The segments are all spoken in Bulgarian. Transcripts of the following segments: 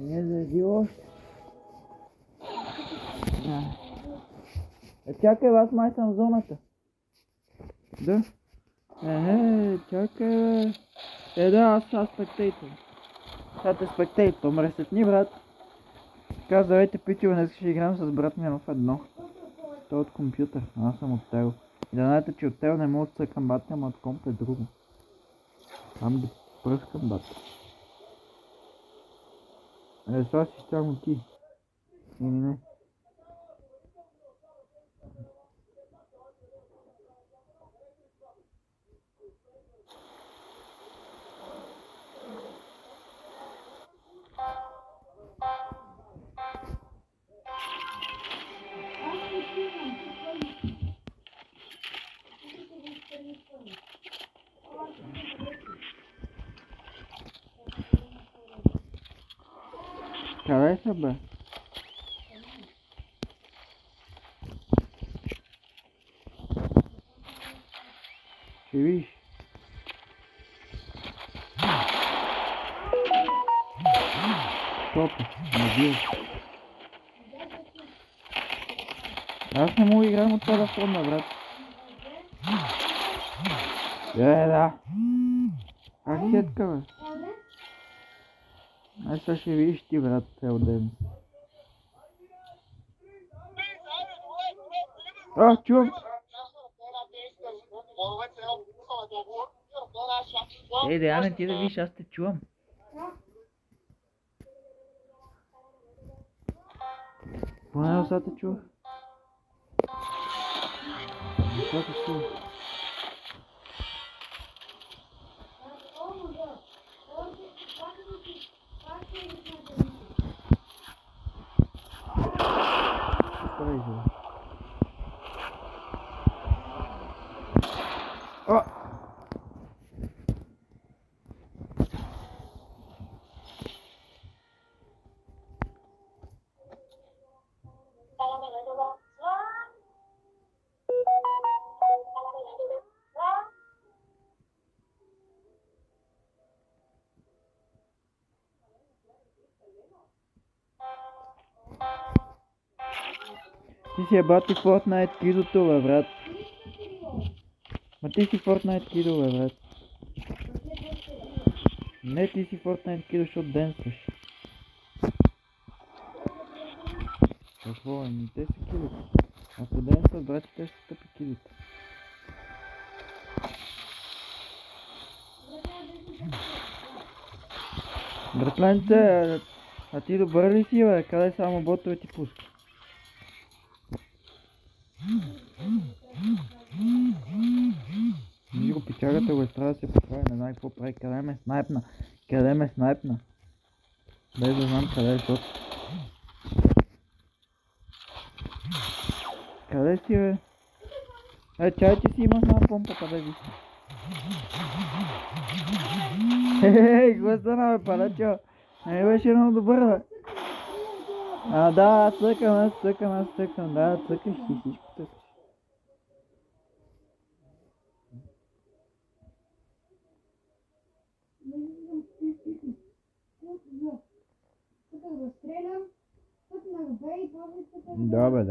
Не е заредило. Чакай, аз май съм в зоната. Да. Чакай. Да, аз спектейтър. Сега те спектейтър, мресетни, брат. Така, здравейте, пичове, днес ще играем с брат ми в едно. Той е от компютър, аз съм от Тел. И да знаете, че от Тел не мога да цъкам батя, ама от комп е друго. Там да пръскам батя. Сега си само ти. Или не? Къде са, бе? Ще видиш. Топа, набил. Аз не мога да играем от телефона, брат. Да. Ахетка, бе. Ай сега ще видиш ти, брат, цял ден. Чувам! Да, Ане, ти да видиш, аз те чувам. Поне сега те чувах. Това те чувах. Ти си бати Fortnite кидото, бе, брат. Ма ти си Fortnite кидо, бе, брат. Не, ти си Fortnite кидо, защото денстваш. Какво, ами те са кидото. Ако денстват, брат, те ще стъпи кидото. Братленце, а ти добър ли си, бе? Къде само ботове ти пуска? Виж го, пичагата го трябва да се поправи, не знам какво прави, къде ме снайпна? Къде ме снайпна? Без да знам къде е, защото... Къде си, бе? Чай, че си имаш на помпата, бе, виж. Какво стана, бе, палачо? Не беше много добър, бе. Да, цъкам, да, цъкаш си, всичко цъкаш. Да, бе.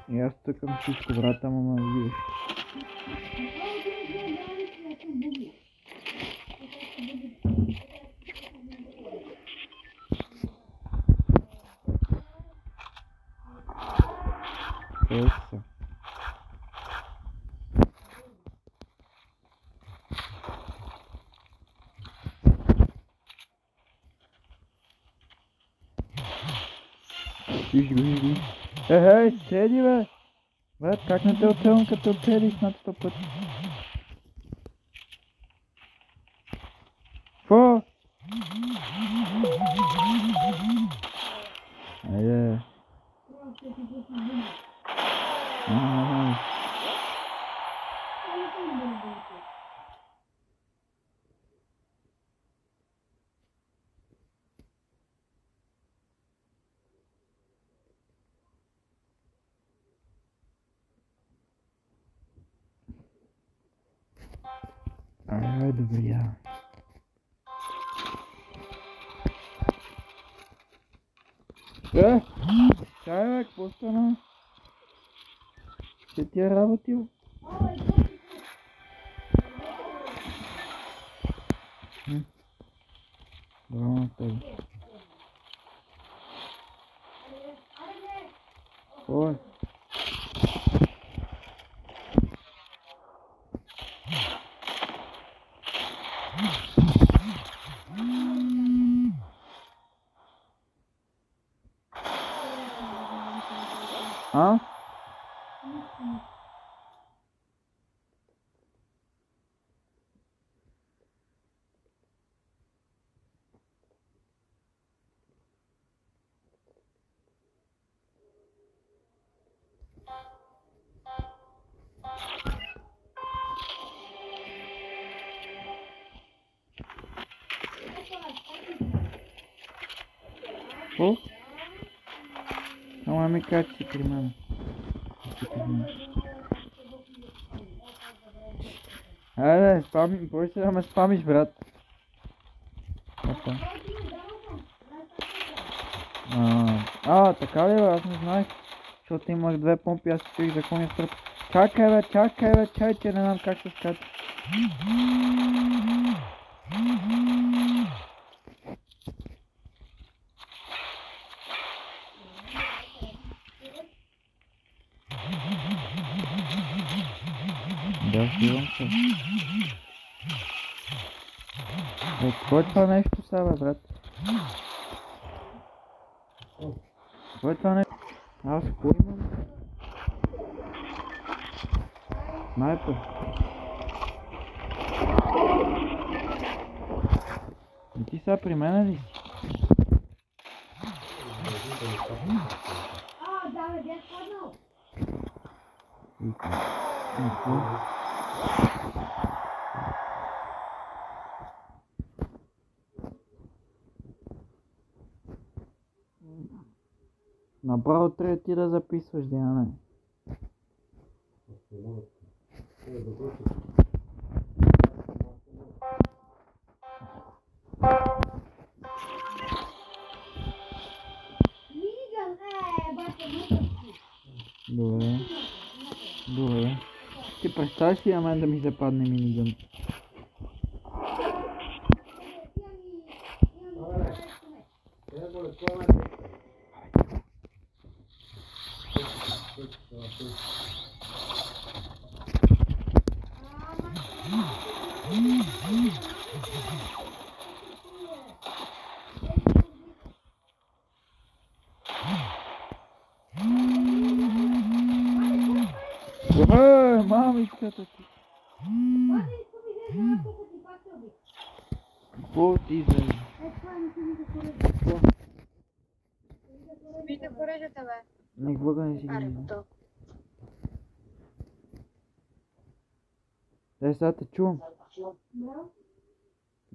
И аз цъкам всичко, брат, ама видиш. Еса. Виж го. Седи, бе! Брат, как не те оцелвам, като оцелих над 100 пъти? Какво? Айде. Добре. Чай, бе, какво стана? Ще ти е работил? Браво на тебе. Ой. А? Какво? Ама ми кажа, че си при мен. Айде, спами, бой се да ме спамиш, брат. Опа. Така ли бе, аз не знаех, защото имах две помпи, аз си чуих за коня стръп. Чакай бе, чай, че не знам как се скача. Да, сигурно се. Какво е това нещо сега, бе, брат? Какво е това нещо? Аз кой имам? Снайпер. И ти сега при мен ли си? Да, бе, бях паднал. Направо трябва ти да записваш, Диана. Добре. Добре. Ти представиш ли на мен да ми западне минигън? Мамичката ти. Какво ти излезе? Вижте порежете, бе. Никога не си Аре, ги. готово. Сега те чувам.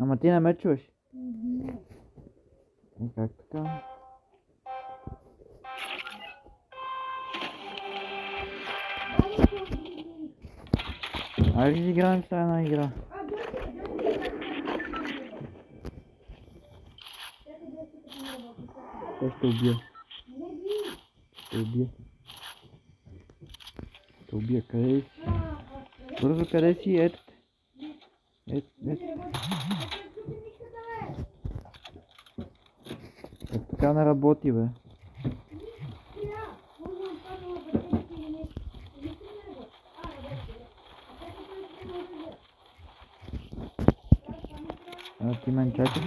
Ама ти не ме чуваш. Как така? Айде да играем с една игра. Ще убия. Ще убия. Къде си? Бързо, къде си? Ето те. Ето. Така не работи, бе. Ти мен чакаш ли?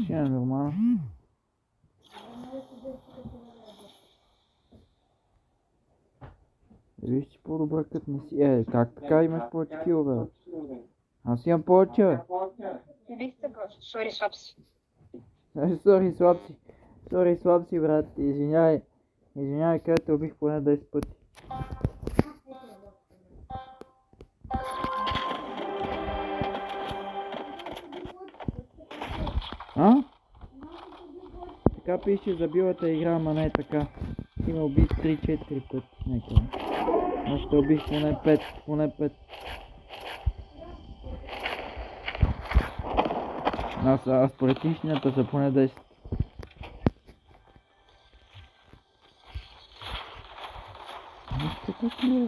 Ще е нормално. Виж, че по-добре като не си. Как така имаш повече килове? Аз имам повече, бе. Вижте го, сори, слаб си. Сори, слаб си. Сори, слаб си, брат. Извинявай. Извинявай, къде те убих поне 10 пъти. А? Така пише за билата игра, ама не е така. Ти ме уби 3-4 пъти някъде. Аз те убих поне 5. Аз според истината са поне 10. Нищо как ли е?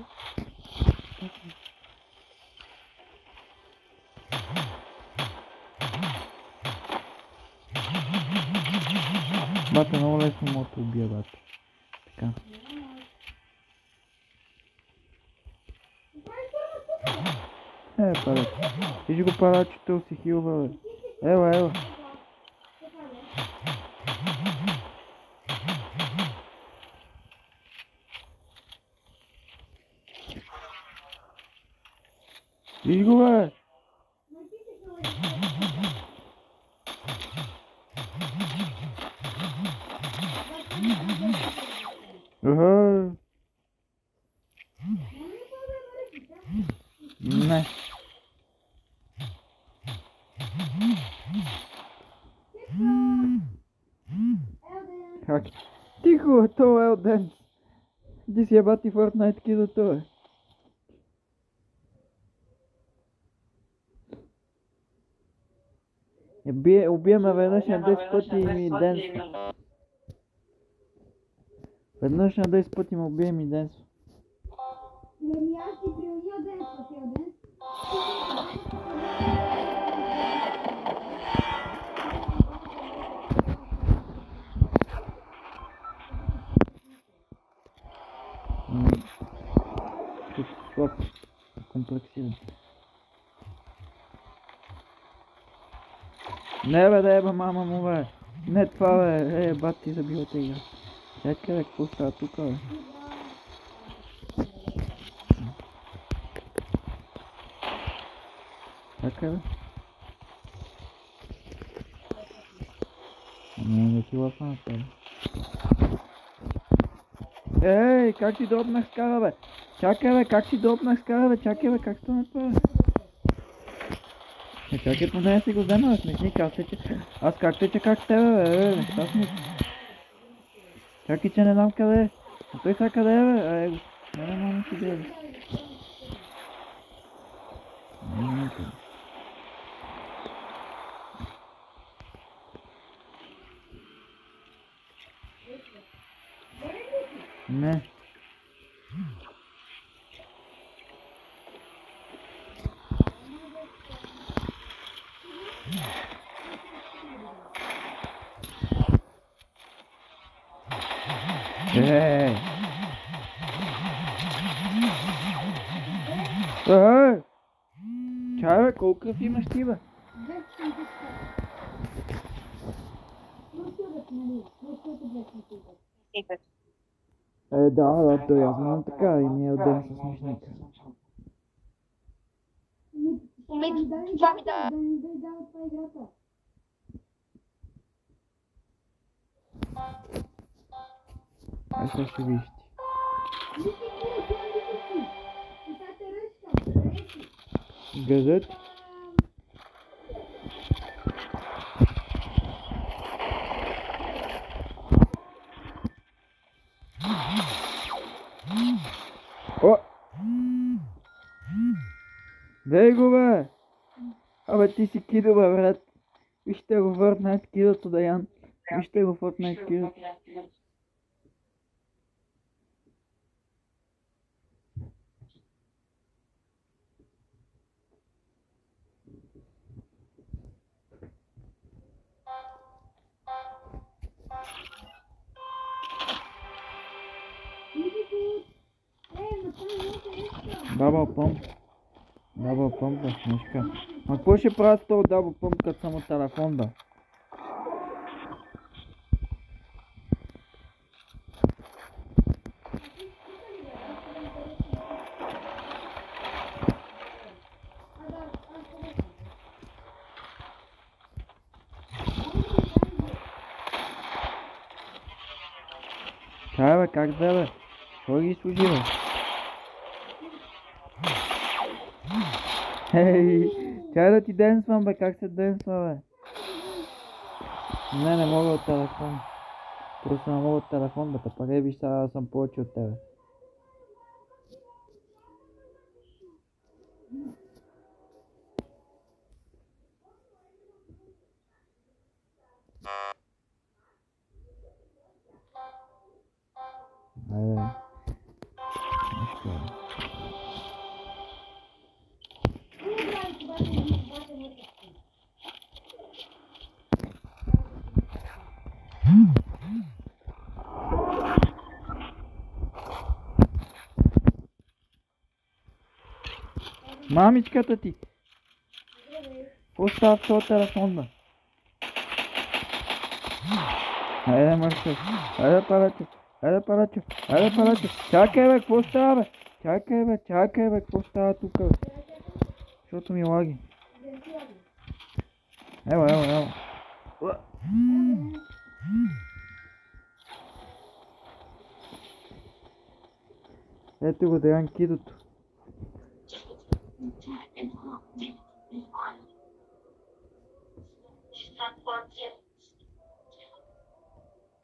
Бата, много лесно мога да убия, бата. Така. Палач. Виж го палачето си хилва, бе. Ела. Виж го, бе. Не. Как? Тихо, то е Елден. Ти си ебати Fortnite кидо то е. Убиеме веднъж на 10 пъти и ми денсва. Веднъж на 10 пъти ме убие ми денсва. Аз ти приунил денсва, Елден. Тут слаб, комплексиран. Не бе, да еба мама му, бе. Не това, бе. Бат ти забива те игра. Чакай, бе, какво става тук, бе? Чакай, бе. Не ти лафа на тебе. Ей, как си дробнах скара, бе? Чакай, бе, как си дробнах скара, бе? Чакай, бе, как стана това, бе? Чакай, поне си го взема, бе, смешник, аз как тече как с тебе, бе, не ста смисъл. Чакай, че не знам къде е. А той сега къде е, бе? Его, не мога си гледа. Не. Чай, бе, колко кръв имаш ти, бе? Да, той аз знам така и ми е отден с смешника. Това ми да не дава това играта. Ай, сега ще виж ти. Газет? О! Дай го, бе! Абе, ти си кидо, бе, брат. Вижте го Fortnite кидото, Даян. Вижте го Fortnite кидото. Дабъл пъмп. Дабъл пъмп, бе, смешка. А какво ще правя с този дабъл пъмп, като съм от телефон, да? как бе? Кой ги служи, бе? Хей, чай да ти денсвам, бе, как се денсва, бе? Не мога от телефон. Просто не мога от телефон, бе, пак виж сега съм повече от тебе. Айде. Нещо е. Мамичката ти! Остав този телефон, бе. Айде, Марсел. Айде, Палачо. Айде, Палачо. Айде, Палачо. Чакай, бе, какво става, бе? Чакай, бе, какво става тук, бе? Защото ми лаги. Ево. Ето го, Деян кидото.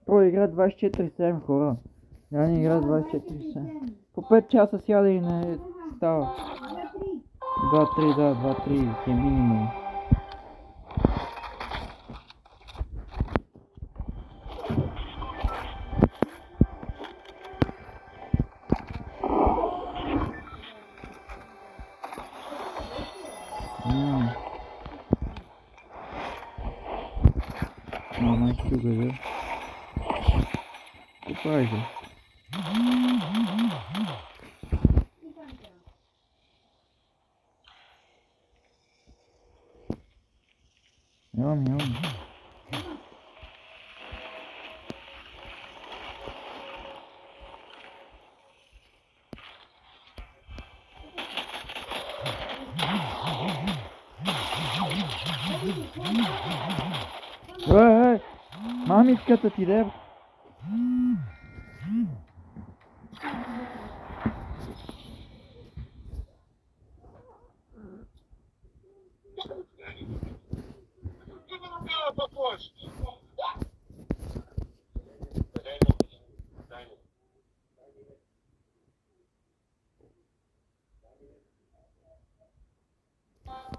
Той игра 24/7, хора. Я не игра 24/7. По 5 часа сяда и не става. 2-3, да, 2-3 е минимум. Мама, ще го да. Купай го. Ям. Ей, мамичката ти де.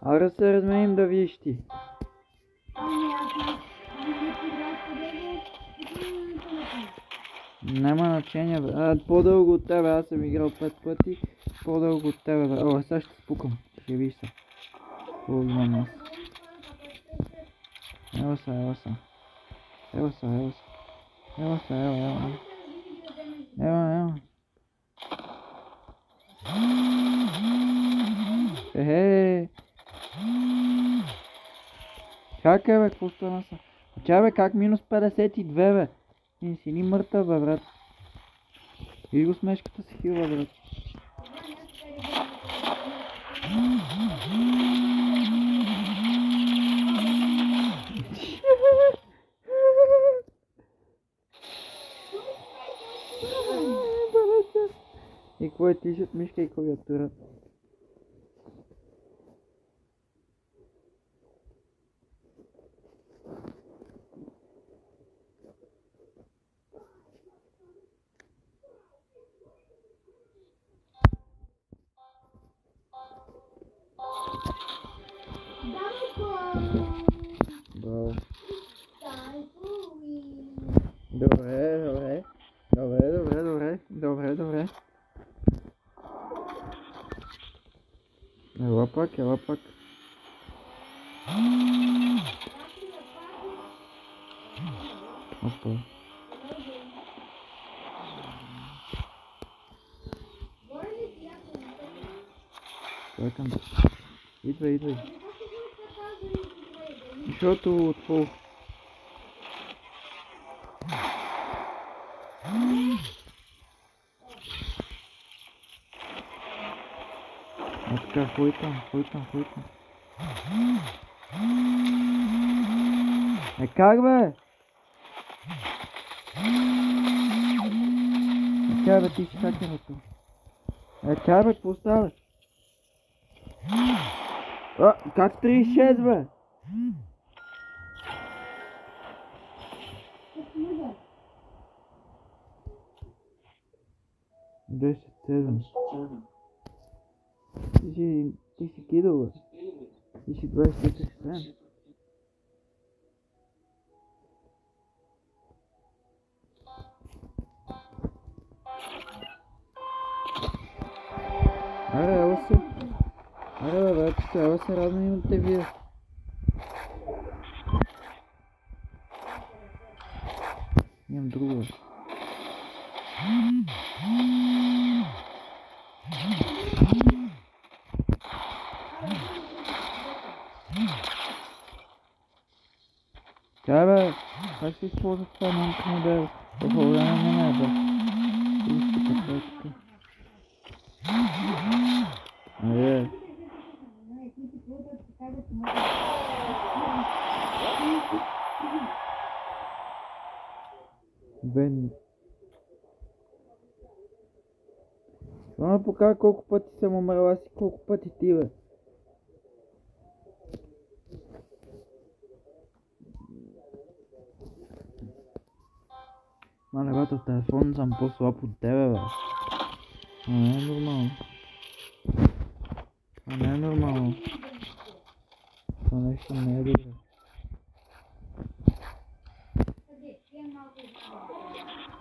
Ара се разменим да видиш ти. Няма значение, бе. По-дълго от тебе, аз съм играл 5 пъти. По-дълго от тебе, бе. О, сега ще спукам. Ще виж се. Какво имам аз. Ева са. Ева. Ехе. Чакай, бе, какво стана са? Чакай, бе, как минус 52, бе? Не си ни мъртъв, бе, брат. Виж го смешката си хилва, брат. И какво е тишът, мишка и клавиатура? Браво. Добре. Ела пак. Опа. Чакам. Идвай. Защото отвол. Така, хой там. Как бе? чай, бе, ти си хакерото. Чай, бе, какво става? Как 36, бе? 10-7. Ти си кидал, бе. Ти си 24-7. Аре, ела се. Аре, бе, брат, ела се, радно имам те вие. Имам друго. Чай, бе, как се използва това мамка модел? Това време не е, бе. Вижте какво е така. Айде. Бен. Това ме покажа колко пъти съм умрела, си колко пъти ти, бе. Мале, бата, в телефон съм по-слаб от тебе, бе. Това не е нормално. Това не е нормално. Това нещо не е добре.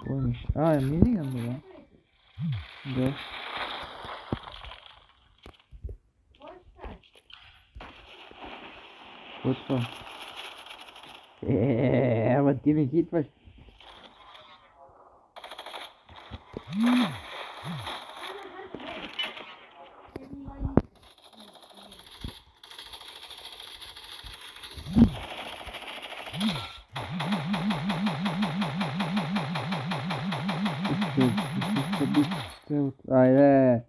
Кой нещо? Е миниган, бе. Да. Какво е това? Ама ти не хитваш. Айде,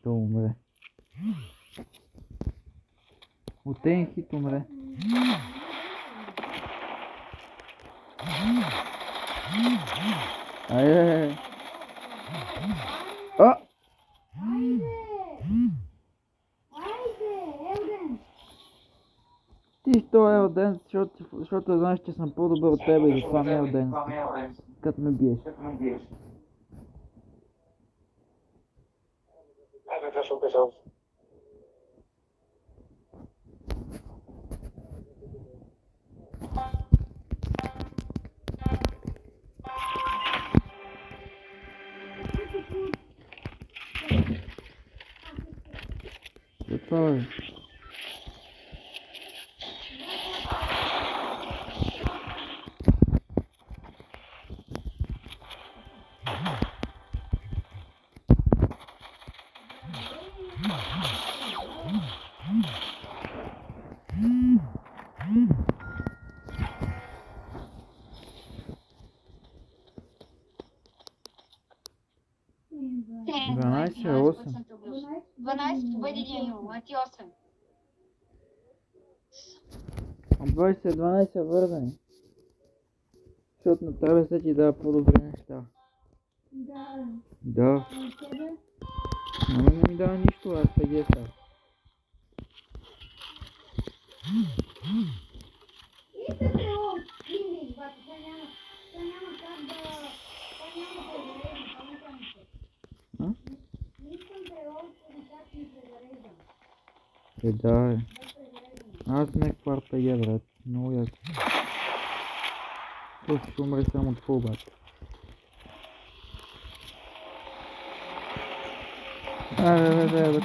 то умре. От един хит умре. Айде. Ти що е Елден, защото знаеш, че съм по-добър от тебе и затова не е Елден. Като ме биеш. Това е. Дванайсет, 8. 12 обединение, а ти 8. 20-12 вързани. Защото на тебе се ти дава по-добри неща. Да. Да. Но не ми дава нищо, аз теги са. Искате от клиник, бата, това няма как да... Това няма да зарежда, помните. Не искам да е от как ми се зарежда. Да. Аз не кварта я, брат. Много яко. Просто ще умре само от фул, брат. Бе.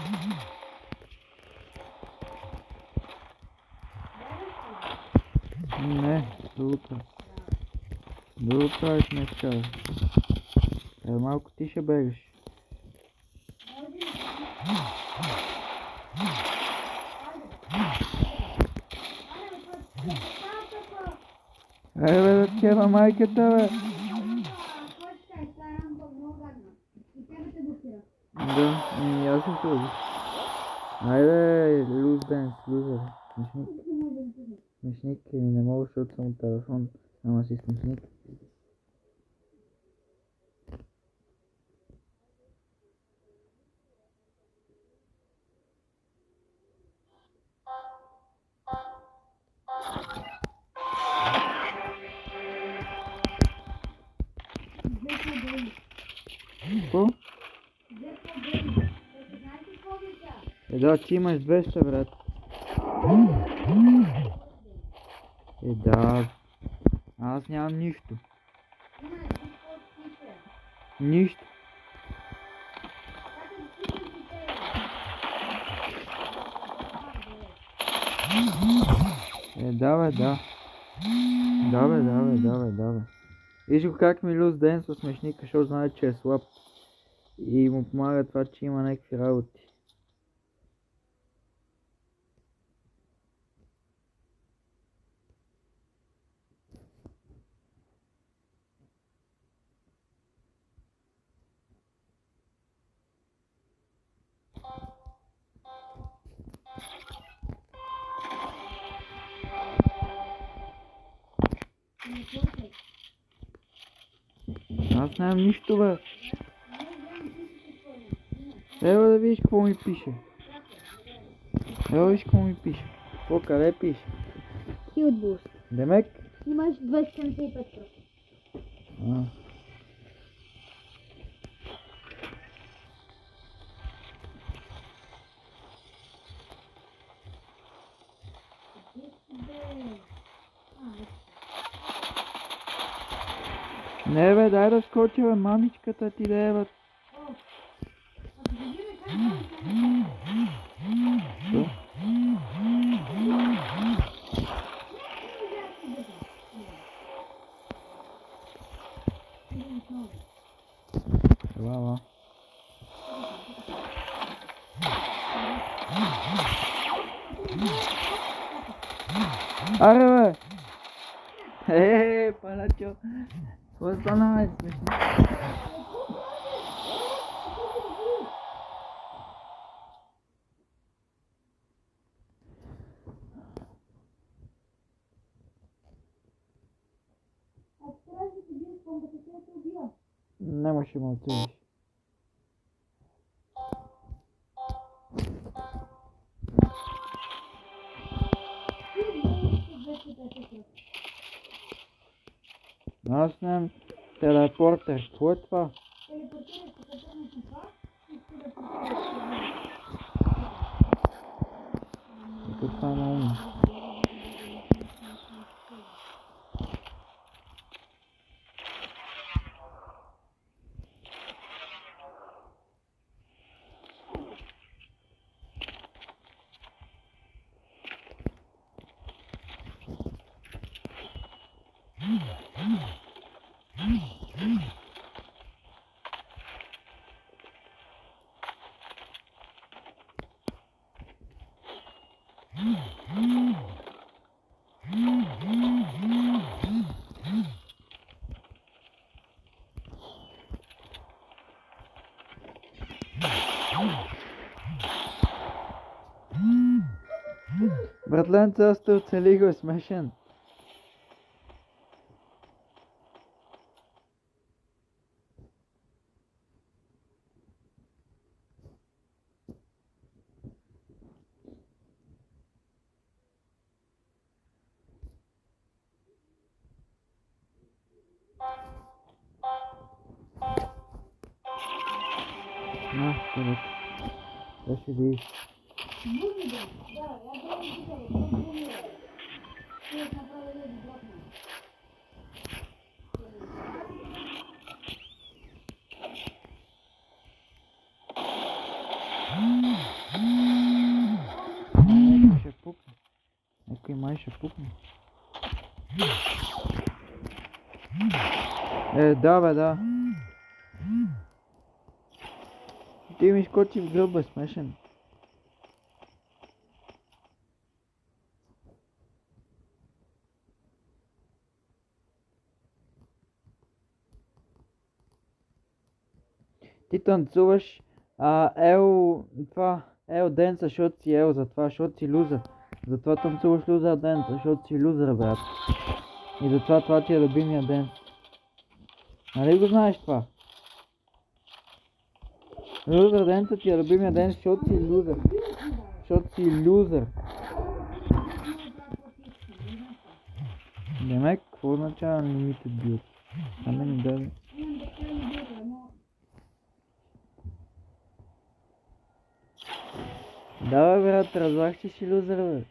Не, до утре. До утре не скажа. Малко ти ще бегаш. Бе, да чева майката, бе. Да, аз се чуди. Айде, луз денс, лузър. Смешник, не мога, защото съм от телефон. Ама си смешник. Да, ти имаш 200, брат. Да. Аз нямам нищо. Нищо. Да. Да. Виж го как ми Люс ден с смешника, защото знае, че е слаб. И му помага това, че има някакви работи. Аз нямам нищо, бе. Ева да видиш какво ми пише. Ева виж какво ми пише. Какво, къде пише? Хилдбуст. Демек? Имаш 275%. А. Не бе, дай да скочи, бе, мамичката ти да е, бе. Що? Ела. Аре, бе! Палачо! Какво стана, бе? Смешно. Нямаше ме отидеш. Аз нямам телепортер. Какво е това? Това е много умно. Братленце, аз те оцелих, бе, смешен. На, това. Това ще видиш. Някой ще пукне. Някой май ще пукне. Да, бе, да. Ти ми скочи в гълба, смешен. Ти танцуваш Ел денса, защото си Ел, затова, защото си лузър. Затова танцуваш лузър денс, защото си лузър, брат. И затова това ти е любимия денс. Нали го знаеш това? Лузър денса ти е любимия денс, защото си лузър. Защото си лузър. Демек, какво означава лимитед билд? А не ми даде. Да, бе, брат, разбрах, че си лузер, бе.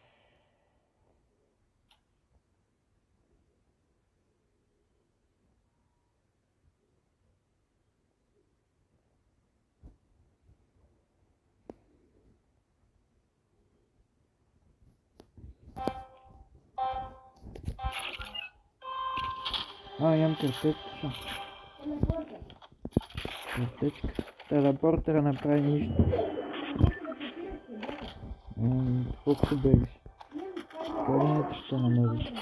Имам картечка. Картечка. Телепортера направи нищо. Колкото бегаш. Корените ще намериш.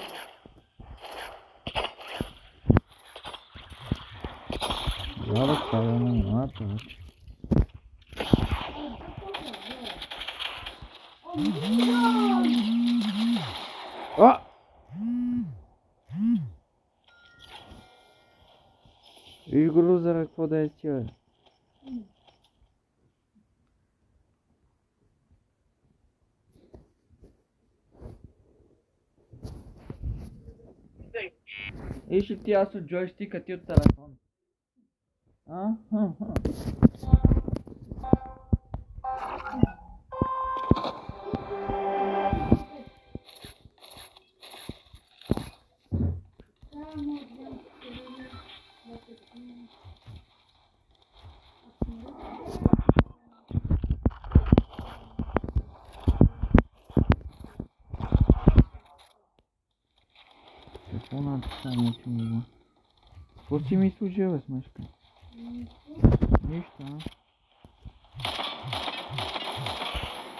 Да, това е на малата вече. А! Виж го лузера, какво да е стига. Виж ли ти аз от джойстика, ти от телефон. Какво написано, че ми има? Какво си ми служи, бе, смешка? Нищо, а?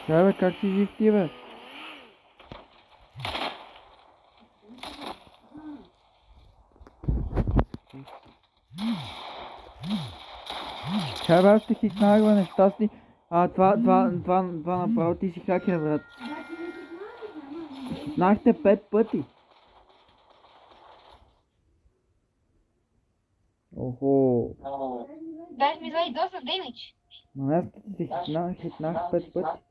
Чай, бе, как си жив ти, бе? Чай, бе, аз ще хикнах, бе, нещастни. Това направо ти си хакер, брат. Хикнахте 5 пъти. Охо. Дай ми дай доста демидж. Но аз ти си хитнах 5 пъти.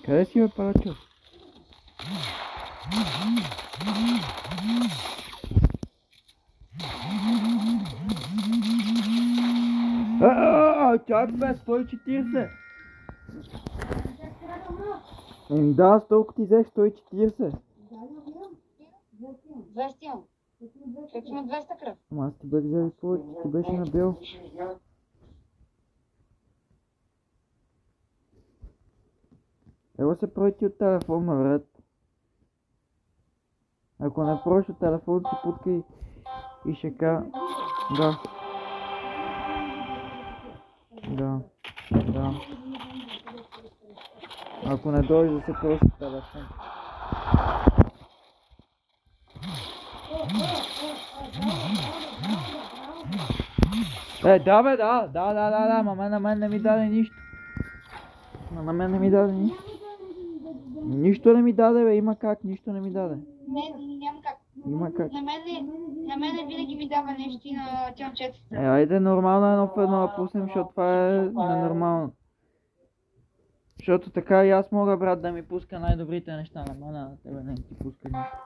Къде си, бе, Палачо? Чак, бе, 140. Да, с толкова ти взех 140. 200 имам. Защото има 200 кръв. Ама аз ти бях взел повече, ти беше набил. Ево се пройти от телефона, брат. Ако не проиш от телефон, си путкай и ще кажа... Да. Да. Ако не дойдеш да се проиш от телефон. Да, бе, да, ма на мен не ми даде нищо. На мен не ми даде нищо. Нищо не ми даде, бе, има как, нищо не ми даде. Не, няма как. Има как. На мен винаги ми дава нещо и на тямчетата. Айде нормално едно в едно да пуснем, защото това е ненормално. Защото така и аз мога, брат, да ми пуска най-добрите неща на мен, а тебе не ти пуска нищо.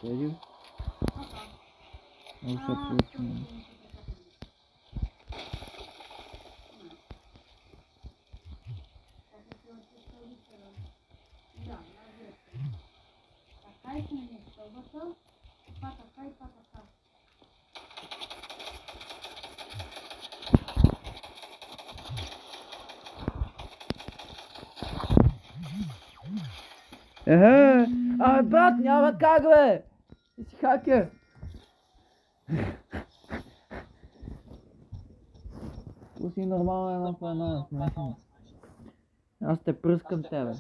Серио? Много се получим. Брат, няма как, бе! Ти си хакер! Пусни нормално едно в едно, смешно. Аз те пръскам тебе.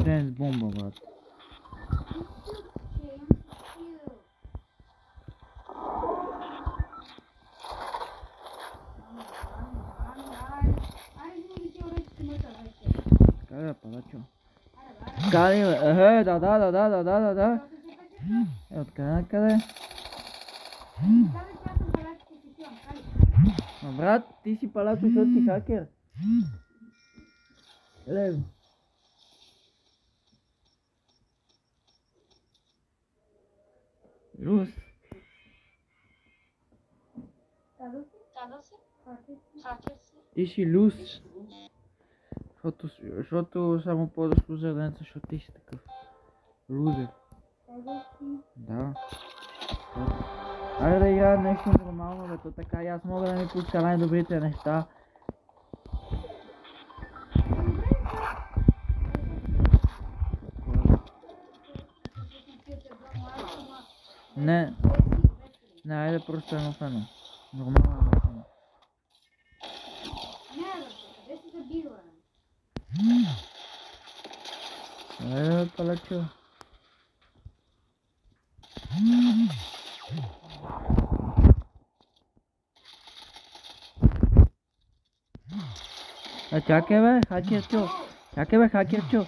Ден с бомба, брат. Къде е палачо? Къде е? Да. Е, откъде на къде? А, брат, ти си палачо, защото си хакер. Лев. Рус. Ти си люс. Защото само ползваш лузер ден, защото ти си такъв. Лузер. Да. Айде да играем нещо нормално, бе, то така и аз мога да ми пуска най-добрите неща. Не, айде просто едно в едно. Нормално едно в едно. Айде, палачо. Чакай бе, хакерчо.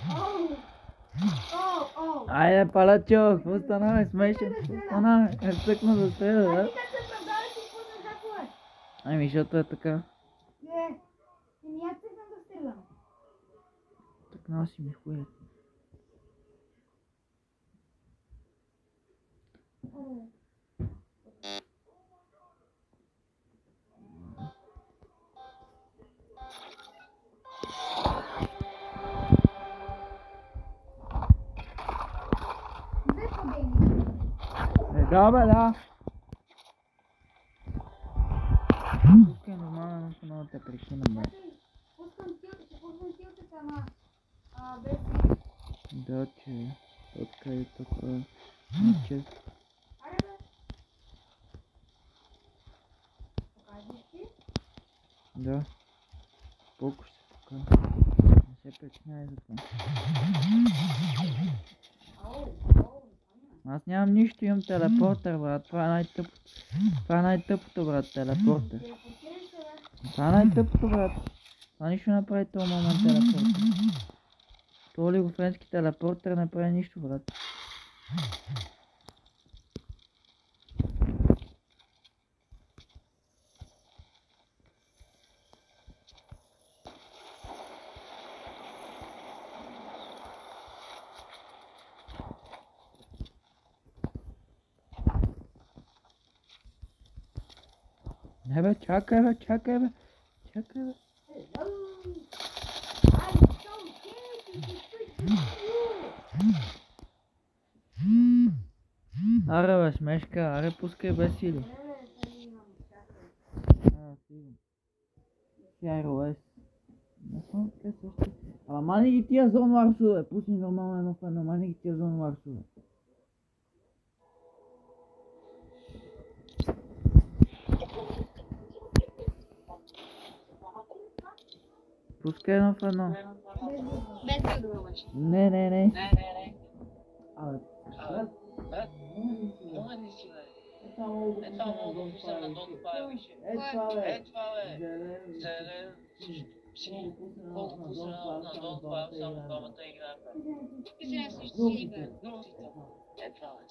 Айде, палачо, какво стана, бе, смешен? Какво стана, бе? Цъкна за тебе, бе. Ами, защото е така. Цъкнал си ми хуя. Да, бе, да. Пускай нормално, но те прекинам, бе. Да, че. Откъде тук е. Че. Да. Колко ще покажа. Не се причиняй за това. Аз нямам нищо, имам телепортер, брат. Това е най-тъпото, брат, телепортер. Това е най-тъпото, брат. Това нищо не прави този момент телепортер. Това ли го френски телепортер не прави нищо, брат. Не бе, чакай бе. Аре бе, смешка, аре пускай бе сили. Хайро, ама мани ги тия зон варсове, пусни нормално едно в едно, мани ги тия зон варсове. Пускай едно в едно. Без билдове. Не. Абе, само го пусна на Don't Fire. Е това бе. Зелен. Колко пусна на Don't Fire, само двамата играха. Зелен срещу син, да. Е това бе.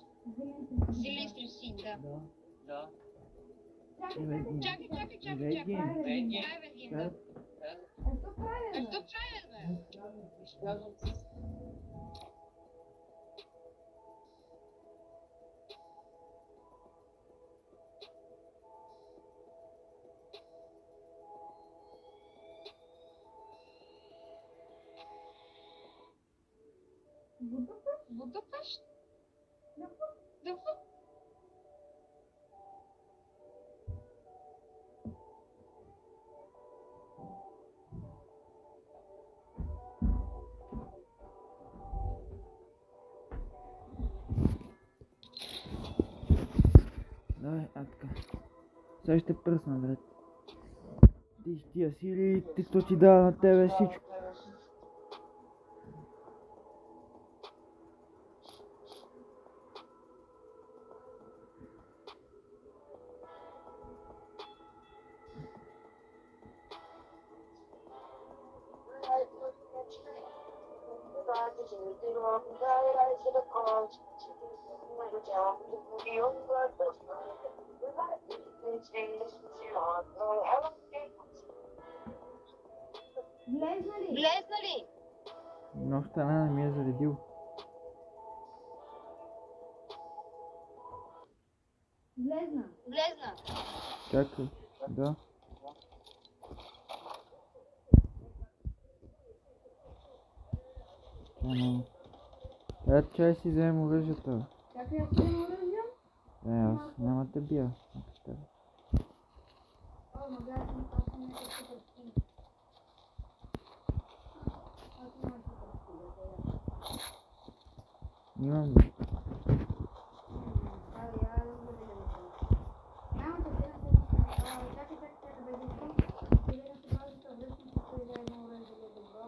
Зелен срещу син, да. Да. Чакай. Red game. Private game, да. А що правят, бе? Будапешт? Да. Давай, атка. Сега ще пръсна, брат. Ти с тия сили, то ти дава на тебе всичко. Влезна ли? Нощта не ми е заредил. Влезна. Чакай, да. Чай си вземем оръжията. Чакай, аз взема оръжие? Аз няма да бия. О, ма гледай, аз съм някакъв супер скин. Аз имам супер скин, Имам. няма да взема се. Чакай, бе, защо? Сега се бавя да връщам, че той да има оръжие добро.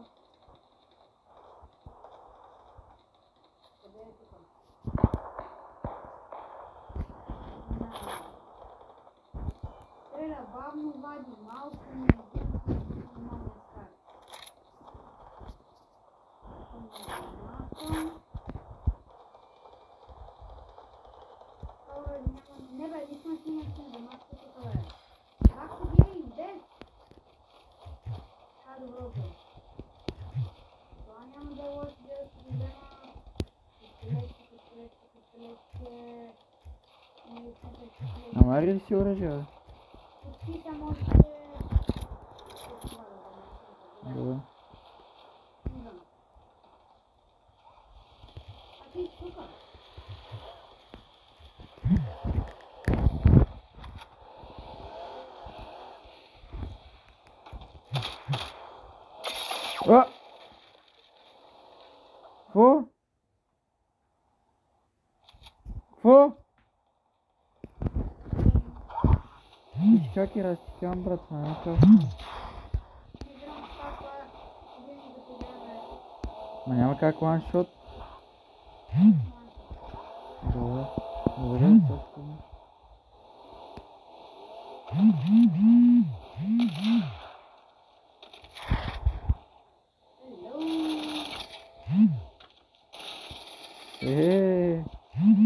Къде е тук? Стреля бавно, вади малко, не един малко скар. Не бе, лично си имаш на домашка тук, бе. Как се бие и без? Доброто. Това няма да е лошо да си взема пистолетче. Намари ли си оръжие, бе? Почти само още... Добре. А ти тук? А! Какво? Какво? Виж как е разтикан, брат, на някакъв. Ма няма как ланшот. Добре. Добре, също.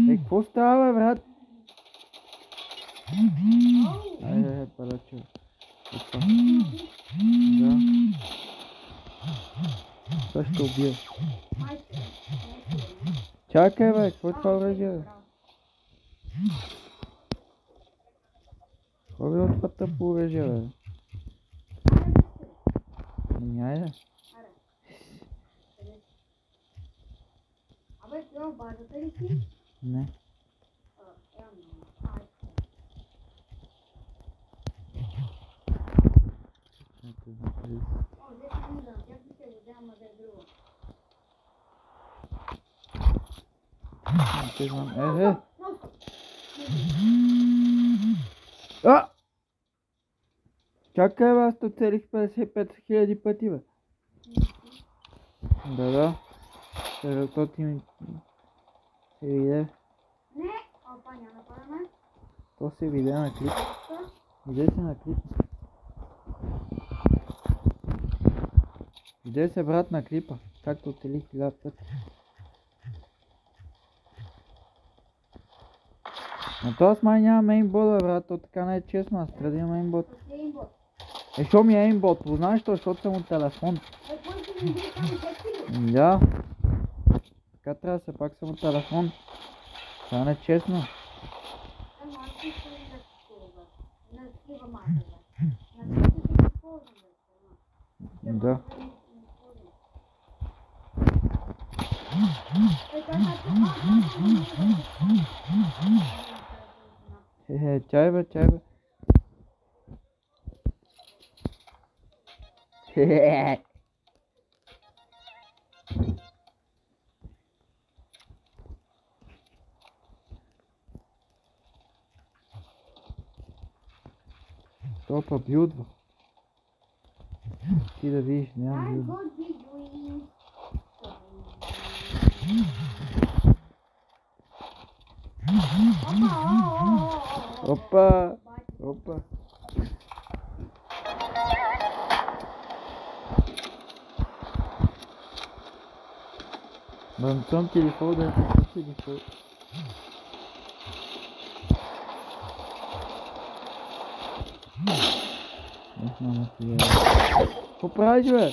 Какво става, бе, брат? Айде, палачо. Да. Това ще убия. Чакай, бе, какво е това оръжие, бе? Какво е от това тъпо оръжие, бе? Айде. Абе, това базата ли си? Не. О, здесь не знам, тя си се взема да е друго. Не знам. А! Чакай, бе, аз то целих 55 000 пъти, бе. Да. То ти ми... се виде. Не! Опа, няма падаме. То се виде на клип. Виде се на клип. Виде се, брат, на клипа. Както целих 1000 пъти. Но това с май няма мейнбот, брат, то така не е честно, аз трябва да има мейнбот. Що ми е мейнбот? Познаеш то, защото съм от телефон. Да. Така трябва да се пак съм от телефон. Това не е честно. Да. Чай, бе. па билдва. Ти да видиш, нямам I'm билдва. good with doing. Опа! Опа! Банцом телефон, да ти телефон. Ох, мама ти е. Какво правиш, бе?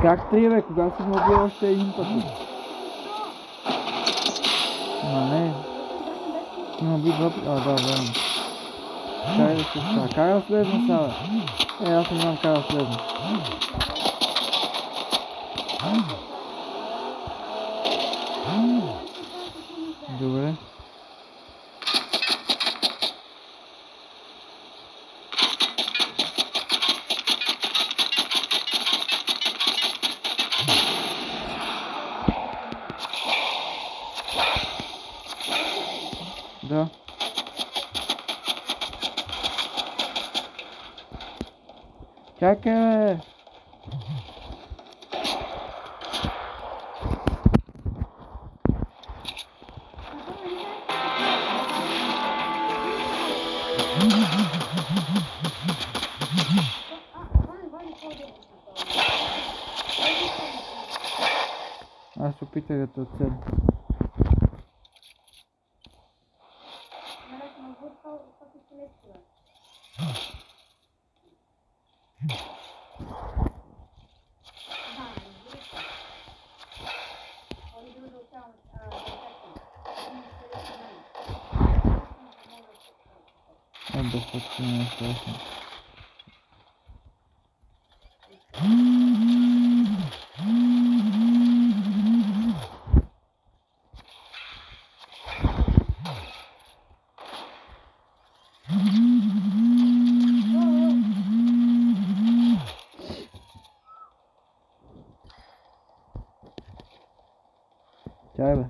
Как три, бе? Кога си ме убил още един път? Не. Ме уби два пъти. Да, верно. Чай да се става. Кай да слезна сега, бе? Аз не знам как да слезна. Добре. Да. Чакай, бе! Аз се опитах да те оцеля. Достатъчно страшно. Чай, бе.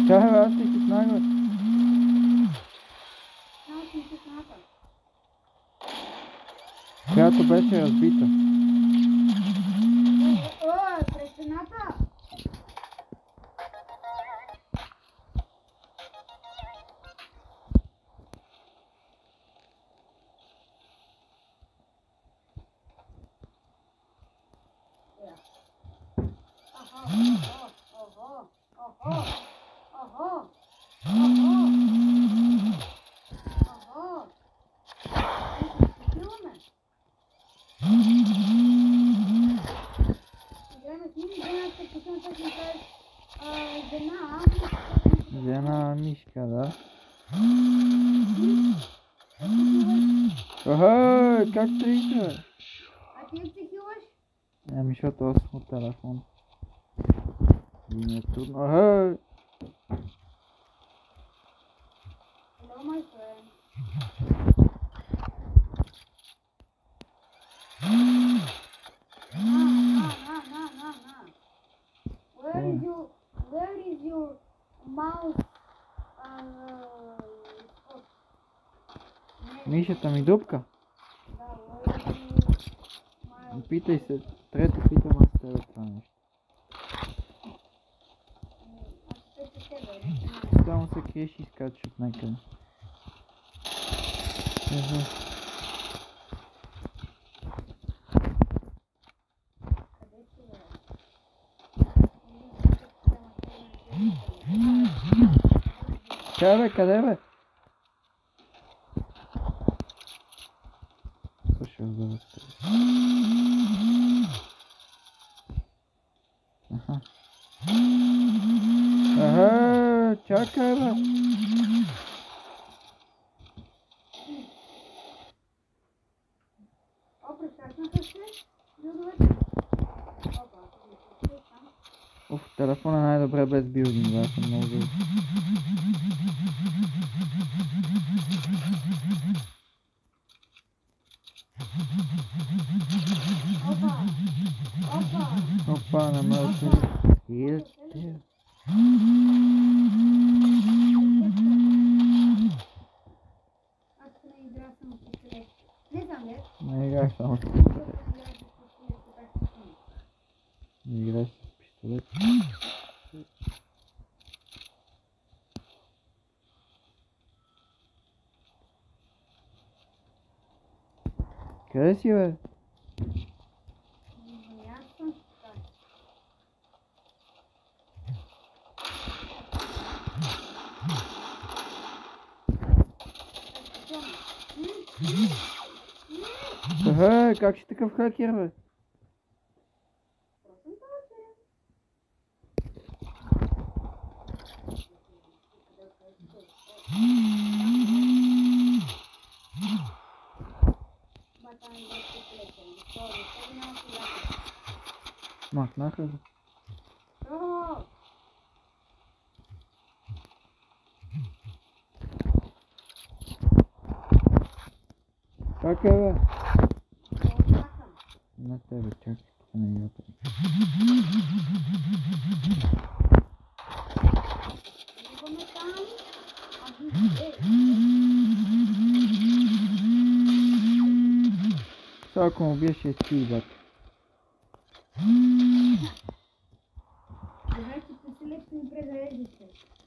Чай, бе, аз ти киснах, бе. Която беше разбита. През стената! Жена мишка, да? Ага, как тръгна, бе? А ти се хилаш? Ами, защото аз съм от телефон. И ми е трудно. Ага! Hello, my friend. Where is your mouse? Spot? Мишата ми дупка. Да, where is your Питай се, трето питам аз тебе това нещо. Аз ще тебе. Само се криеш и скачаш от някъде. Чай, бе, къде, бе? Слушай, да разпреди. Аха. Аха, чакай, бе. Телефона най-добре без билдинг, аз съм много зъл. Опа, намърси. Ете. Аз не играя само с пистолет. Не знам, не. Не играй само с Защото не играя с пистолет, така че съм. Не играй с пистолет. Къде си, бе? Аз съм така. Как си такъв хакер, бе? Махнаха го. Как е, бе? На тебе, чакай, тук не играта. Сега ако му биеш е ти, бат. Добре, че пистолет ми презареждате.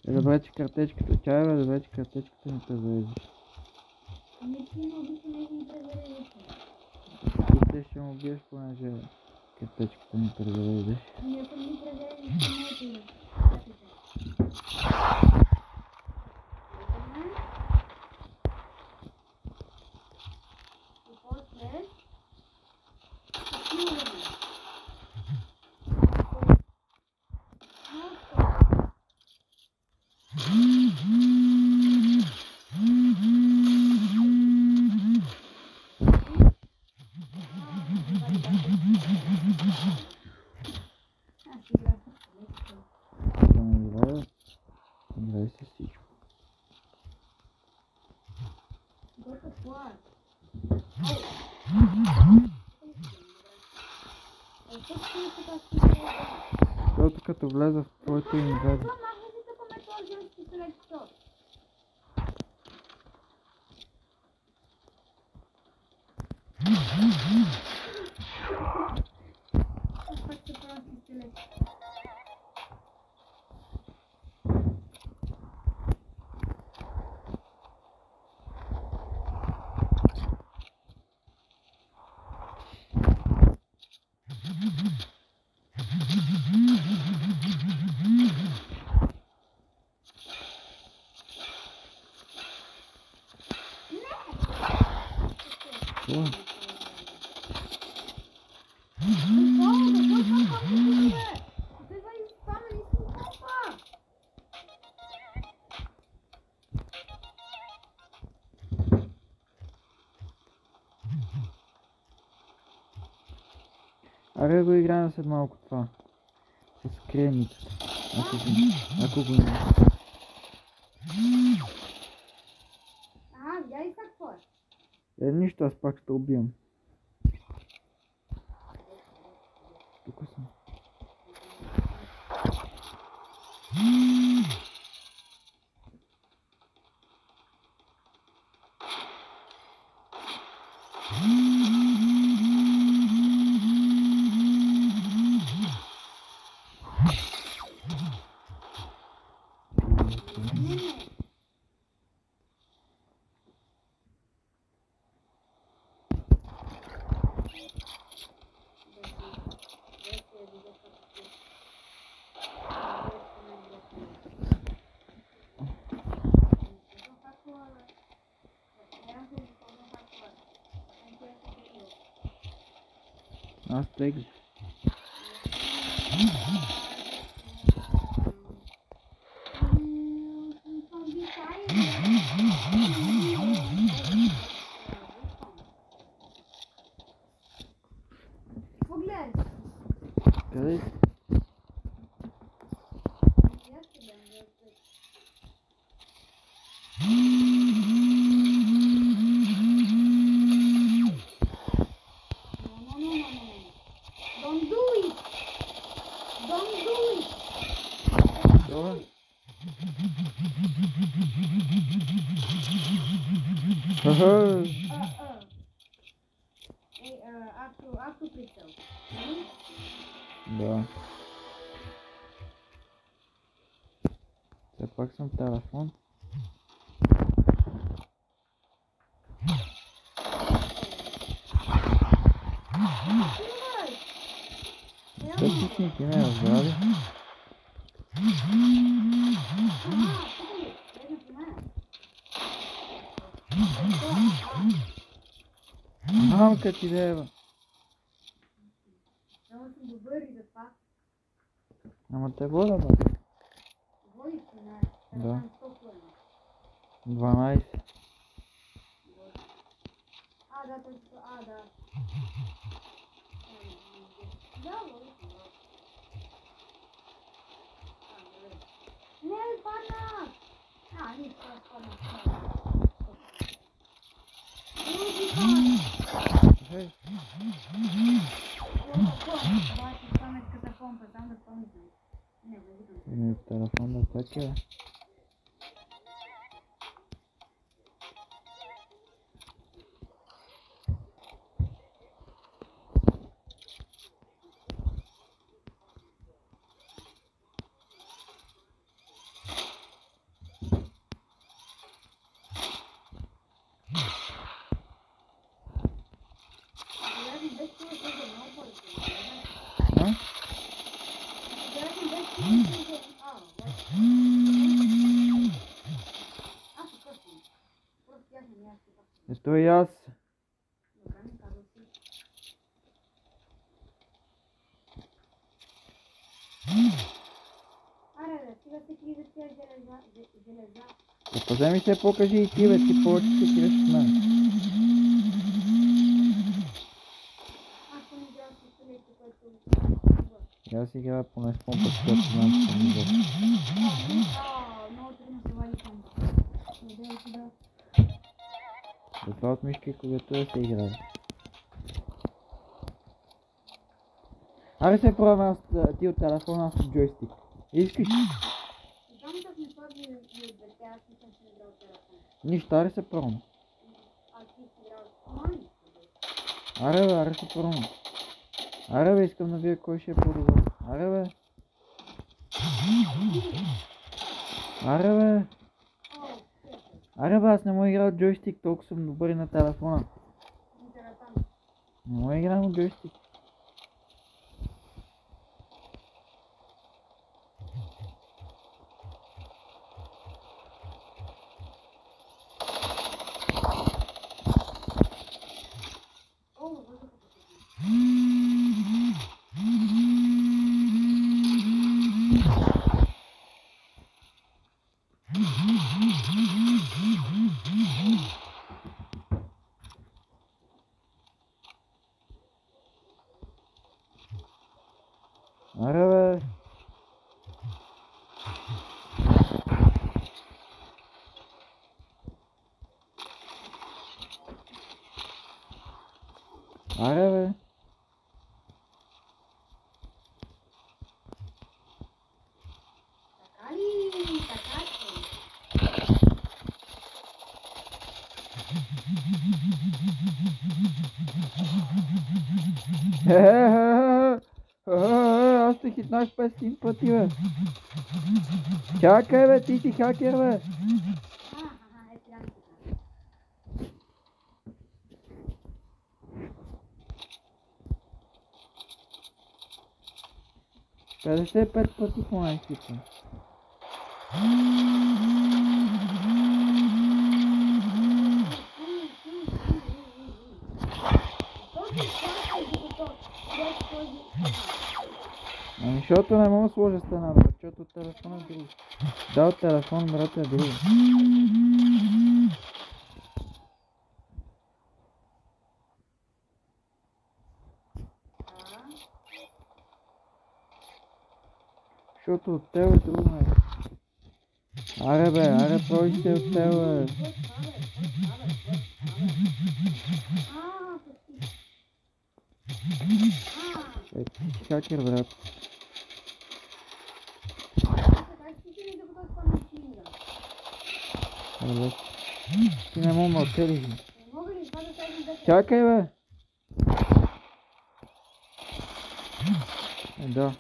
Добре, че картечката, чай, бе, добре, че картечката не те зареждаш. Ами ти много си не ми презареждате. Ти ще му биеш, понеже картечката не презареждаш. Ами ако ми презареждате, моето име. И после... Играй с всичко. Защото като влеза в твоето инвази. Аре го играем след малко това. С кремицата. Ако го има. Видя ли какво е? Нищо, аз пак ще убием. Тук съм. Аз теглих. Погледай. Къде си? Що? Ага. Автоприцел. Нали? Да. Все пак съм телефон. Тъпичник име разбрали. Мамка ти дева. Само съм добър и затова. Ама те вода, бе. Водиш се на Да. 12. 12. Да, точно. Да. Да, водиш се. Не, падна! Нищо, падна. Хей. Бачи паметката помпа, там да помните. Не, Еми, телефон да такива. Ето и аз. Сега се крие за тия железа. Да поземи се покажи и ти, бе, ти повече се криеш от мен. Аз съм играл с пистолетите, който... И аз играя поне с помпа, защото знам, че съм играл. Много трудно се вади помпа. Да. Затова от мишка и клавиатура се играе. Аре се пробваме ти от телефона с джойстик. Искаш? Там да сме слагали и от двете, аз не съм си играл телефон. Нищо, аре се пробваме. Аз ти си играл с Аре бе, аре се пробваме. Аре бе, искам да видя кой ще е по-добър. Аре бе. Аре бе. Аре бе, аз не мога играл джойстик, толкова съм добър и на телефона. Не мога играл на джойстик. Аре бе. Аре бе. Така ли? Така ли? Аз те хитнах 500 пъти, бе. Чакай, бе, ти си хакер, бе. Е сега. 55 пъти по най-хитно. Ами защото не мога да сложа стена, брат, защото телефона е друго. Да, от телефон, брат, е друго. Защото от тебе е друго, бе. Аре бе, аре прой се от тебе, бе. Ти си хакер, брат. ти си не запотай с това снимка? Добре. Ти не мога ме оттелиш. Не мога ли това да седне 10? Чакай, бе! Да.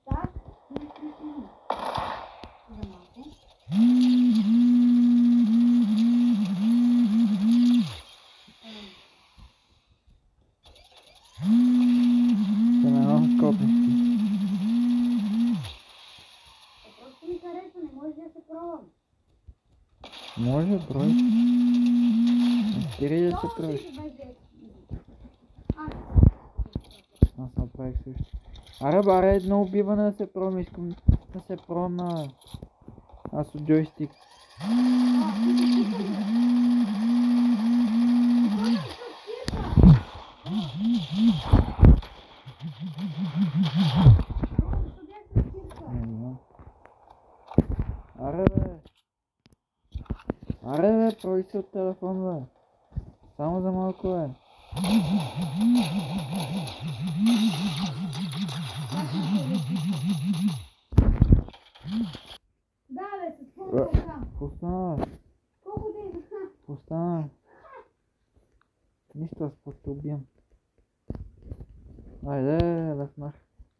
Так. За малко. Ще ме носи скопнички. Просто ми харесва, не може да се пробвам. Може, брой. Спири да се правиш. Аз направих също. Аре, баре, едно убиване да се пробвам. Искам да се пробвам на... Аз от джойстик. Не знам. Аре, бе. Аре, бе, пробвай се от телефон, бе. Само за малко, бе. Да, бе, с колко грам? Пустана, бе. Колко ден? Пустана, бе. Нищо, аз просто убием. Айде, лъснах.